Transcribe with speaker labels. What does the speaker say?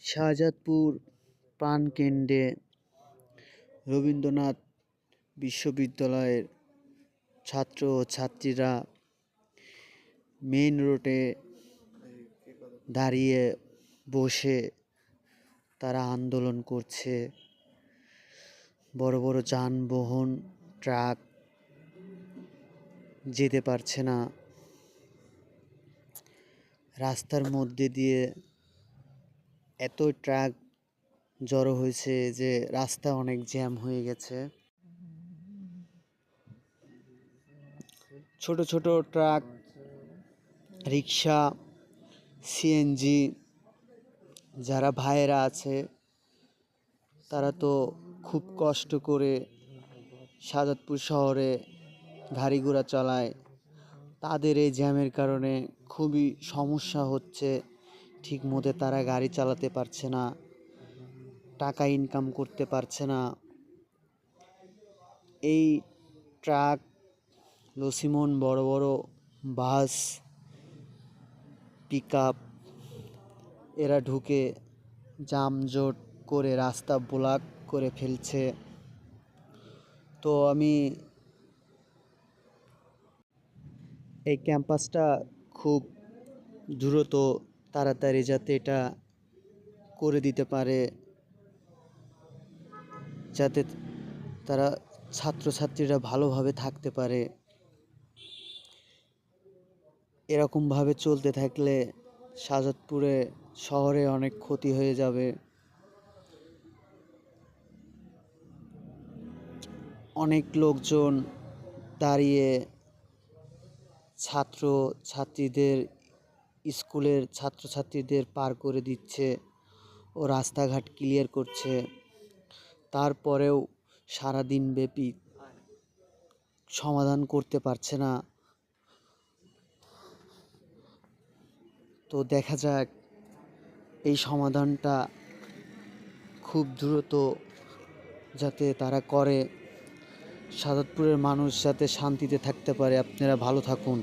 Speaker 1: শাহজাদপুর প্রাণকেন্দ্রে রবীন্দ্রনাথ বিশ্ববিদ্যালয়ের ছাত্র ও ছাত্রীরা মেইন রোডে দাঁড়িয়ে বসে তারা আন্দোলন করছে। বড় বড় যানবাহন, ট্রাক যেতে পারছে না। রাস্তার মধ্যে দিয়ে এত ট্রাক জড়ো হয়েছে যে রাস্তা অনেক জ্যাম হয়ে গেছে। ছোট ছোট ট্রাক, রিক্সা, সিএনজি যারা ভাইয়েরা আছে তারা তো খুব কষ্ট করে শাহজাদপুর শহরে গাড়ি ঘোড়া চালায়। তাদের এই জ্যামের কারণে খুবই সমস্যা হচ্ছে। ঠিক মতো তারা গাড়ি চালাতে পারছে না, টাকা ইনকাম করতে পারছে না। এই ট্রাক, লসিমন, বড় বড় বাস, পিকআপ এরা ঢুকে যানজট করে রাস্তা ব্লক করে ফেলছে। তো আমি এই ক্যাম্পাসটা খুব দ্রুত তাড়াতাড়ি যাতে এটা করে দিতে পারে, যাতে তারা ছাত্রছাত্রীরা ভালোভাবে থাকতে পারে। এরকমভাবে চলতে থাকলে শাহজাদপুরে শহরে অনেক ক্ষতি হয়ে যাবে। অনেক লোকজন দাঁড়িয়ে স্কুলের ছাত্রছাত্রীদের পার করে দিচ্ছে ও রাস্তাঘাট ক্লিয়ার করছে। তারপরেও সারাদিন ব্যাপী সমাধান করতে পারছে না। তো দেখা যাক এই সমাধানটা খুব দ্রুত যাতে তারা করে, শাহজাদপুরের মানুষ যাতে শান্তিতে থাকতে পারে। আপনারা ভালো থাকুন।